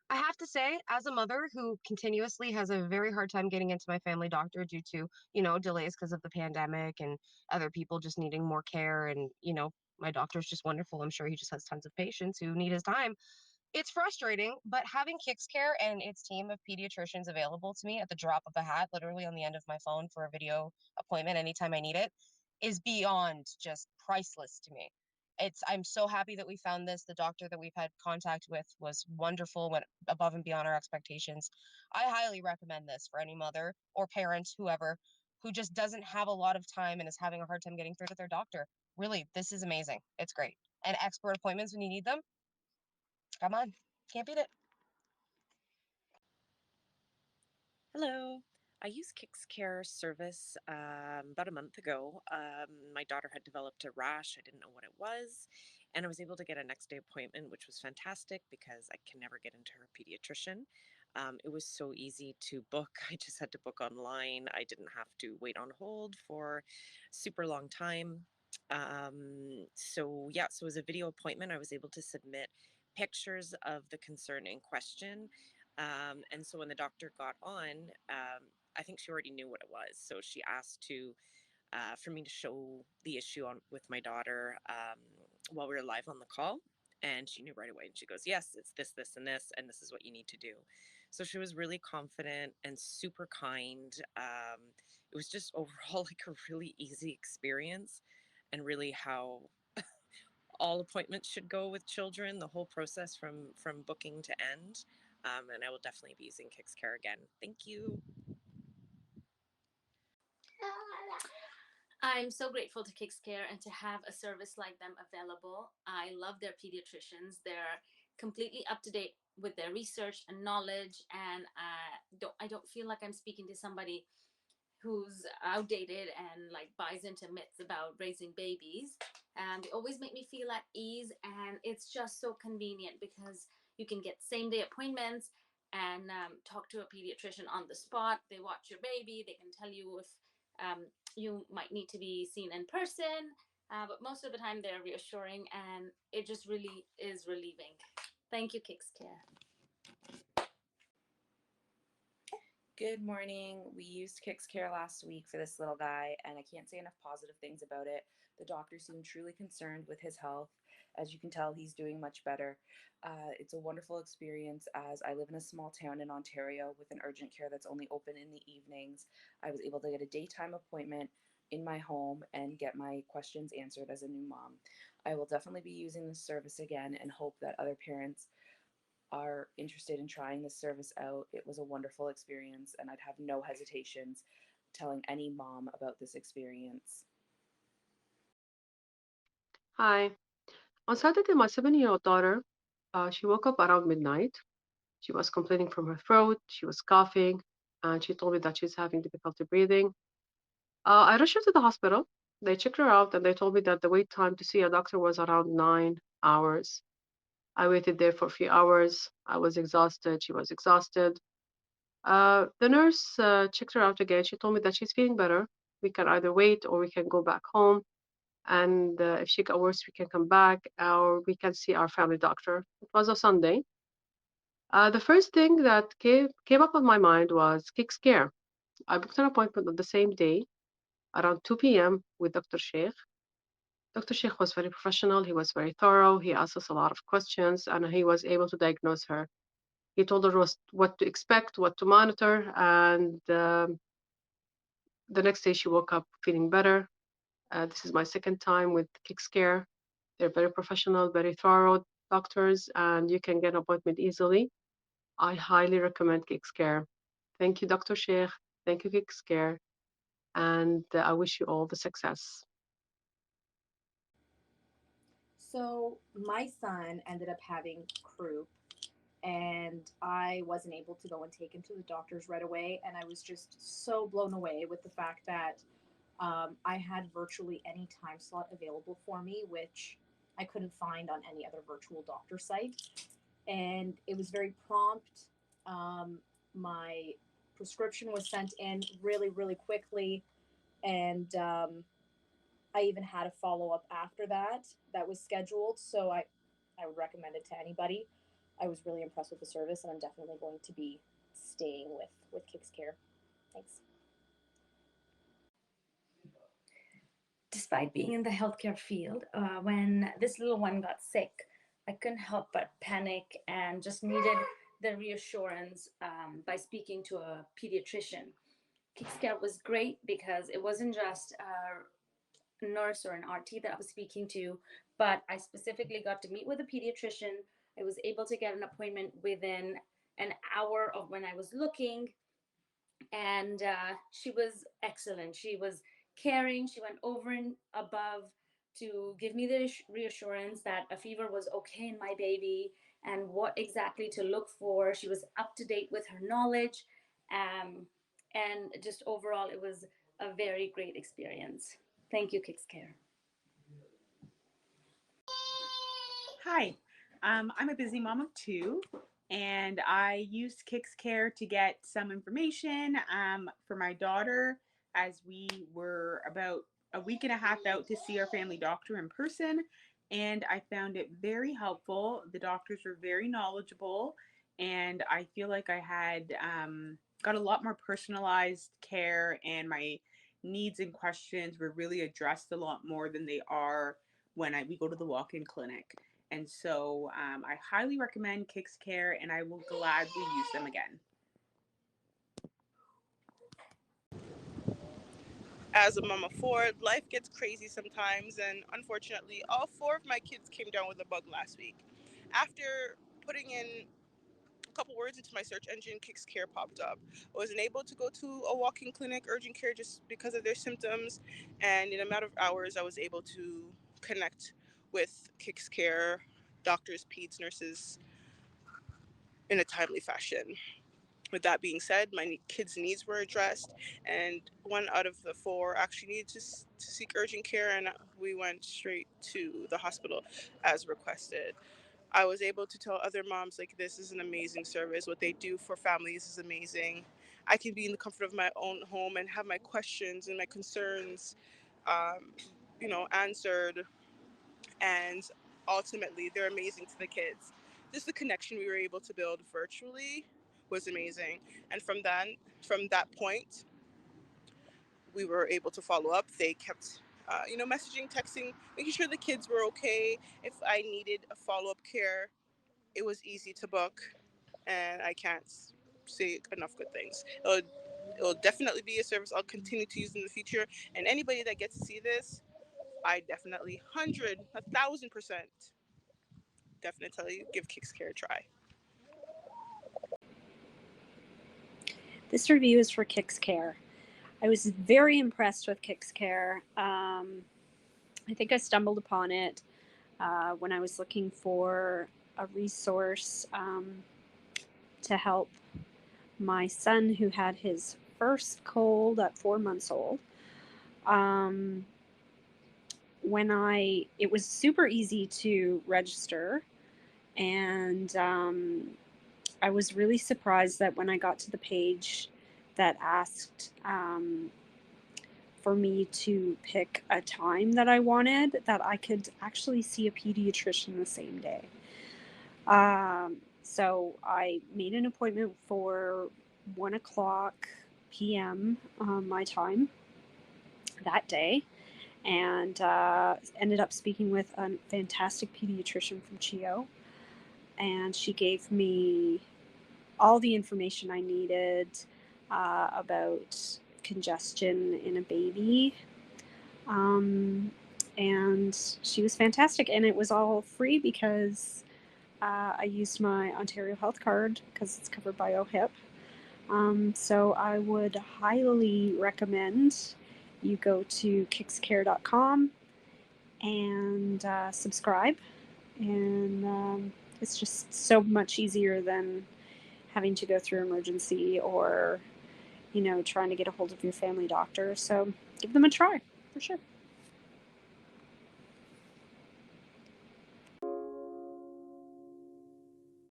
I have to say, as a mother who continuously has a very hard time getting into my family doctor due to, delays because of the pandemic and other people just needing more care and, my doctor's just wonderful. I'm sure he just has tons of patients who need his time. It's frustrating, but having Kicks Care and its team of pediatricians available to me at the drop of a hat, literally on the end of my phone for a video appointment anytime I need it, is beyond just priceless to me. I'm so happy that we found this. The doctor that we've had contact with was wonderful, went above and beyond our expectations. I highly recommend this for any mother or parent, whoever, who just doesn't have a lot of time and is having a hard time getting through to their doctor. Really, this is amazing. It's great. And expert appointments when you need them, come on, can't beat it. Hello. I used Kix Care service about a month ago. My daughter had developed a rash. I didn't know what it was. And I was able to get a next day appointment, which was fantastic because I can never get into her pediatrician. It was so easy to book. I just had to book online. I didn't have to wait on hold for super long time. So it was a video appointment. I was able to submit pictures of the concern in question, and so when the doctor got on, I think she already knew what it was. So she asked to for me to show the issue on with my daughter while we were live on the call. And she knew right away. And she goes, "Yes, it's and this is what you need to do." So she was really confident and super kind. It was just overall like a really easy experience, and really how all appointments should go with children, the whole process from booking to end. And I will definitely be using Kicks Care again. Thank you. I'm so grateful to Kicks Care and to have a service like them available. I love their pediatricians. They're completely up to date with their research and knowledge, and I don't feel like I'm speaking to somebody who's outdated and like buys into myths about raising babies. And they always make me feel at ease, and it's just so convenient because you can get same day appointments and talk to a pediatrician on the spot. They watch your baby. They can tell you if you might need to be seen in person. But most of the time, they're reassuring, and it just really is relieving. Thank you, Kicks Care. Good morning. We used Kicks Care last week for this little guy, and I can't say enough positive things about it. The doctor seemed truly concerned with his health. As you can tell, he's doing much better. It's a wonderful experience as I live in a small town in Ontario with an urgent care that's only open in the evenings. I was able to get a daytime appointment in my home and get my questions answered as a new mom. I will definitely be using this service again and hope that other parents are interested in trying this service out. It was a wonderful experience, and I'd have no hesitations telling any mom about this experience. Hi. On Saturday, my 7-year-old daughter, she woke up around midnight. She was complaining from her throat. She was coughing, and she told me that she's having difficulty breathing. I rushed her to the hospital. They checked her out, and they told me that the wait time to see a doctor was around 9 hours. I waited there for a few hours. I was exhausted. She was exhausted. The nurse checked her out again. She told me that she's feeling better. We can either wait or we can go back home. And if she got worse, we can come back or we can see our family doctor. It was a Sunday. The first thing that came up on my mind was kick scare. I booked an appointment on the same day around 2 p.m. with Dr. Sheikh. Dr. Sheikh was very professional. He was very thorough. He asked us a lot of questions and he was able to diagnose her. He told her what to expect, what to monitor, and the next day she woke up feeling better. This is my second time with kick scare. They're very professional, very thorough doctors, and you can get an appointment easily. I highly recommend Kick Scare. Thank you, Dr. Sheikh. Thank you, Kick Scare. And I wish you all the success. So my son ended up having croup, and I wasn't able to go and take him to the doctors right away. And I was just so blown away with the fact that I had virtually any time slot available for me, which I couldn't find on any other virtual doctor site. And it was very prompt. My prescription was sent in really, really quickly. And I even had a follow up after that that was scheduled. So I would recommend it to anybody. I was really impressed with the service, and I'm definitely going to be staying with Kicks Care. Thanks. Despite being in the healthcare field, when this little one got sick, I couldn't help but panic and just needed the reassurance by speaking to a pediatrician. Kicks Care was great because it wasn't just a nurse or an RT that I was speaking to, but I specifically got to meet with a pediatrician. I was able to get an appointment within an hour of when I was looking, and she was excellent. She was caring. She went over and above to give me the reassurance that a fever was okay in my baby and what exactly to look for. She was up to date with her knowledge, and just overall, it was a very great experience. Thank you, Kicks Care. Hi, I'm a busy mom of two, and I used Kicks Care to get some information for my daughter as we were about a week and a half out to see our family doctor in person. And I found it very helpful. The doctors were very knowledgeable, and I feel like I had got a lot more personalized care, and my needs and questions were really addressed a lot more than they are when we go to the walk-in clinic. And so I highly recommend Kicks Care, and I will gladly use them again. As a mom of four, life gets crazy sometimes, and unfortunately, all four of my kids came down with a bug last week. After putting in a couple words into my search engine, Kicks Care popped up. I wasn't able to go to a walk-in clinic, urgent care, just because of their symptoms, and in a matter of hours, I was able to connect with Kicks Care doctors, peds, nurses in a timely fashion. With that being said, my kids' needs were addressed, and one out of the four actually needed to seek urgent care, and we went straight to the hospital as requested. I was able to tell other moms, like, this is an amazing service. What they do for families is amazing. I can be in the comfort of my own home and have my questions and my concerns, um, answered, and ultimately they're amazing to the kids. Just the connection we were able to build virtually was amazing. And from that point, we were able to follow up. They kept messaging, texting, making sure the kids were okay. If I needed a follow-up care, it was easy to book, and I can't say enough good things. It'll definitely be a service I'll continue to use in the future, and anybody that gets to see this, I definitely 1,000% definitely tell you, give Kicks Care a try. This review is for Kicks Care. I was very impressed with Kicks Care. I think I stumbled upon it when I was looking for a resource to help my son who had his first cold at 4 months old. It was super easy to register, and I was really surprised that when I got to the page that asked for me to pick a time that I wanted, that I could actually see a pediatrician the same day. So I made an appointment for 1:00 p.m. My time that day, and ended up speaking with a fantastic pediatrician from CHIO, and she gave me all the information I needed about congestion in a baby. And she was fantastic, and it was all free because I used my Ontario Health Card because it's covered by OHIP. So I would highly recommend you go to kickscare.com and subscribe. And it's just so much easier than having to go through emergency or, trying to get a hold of your family doctor. So give them a try, for sure.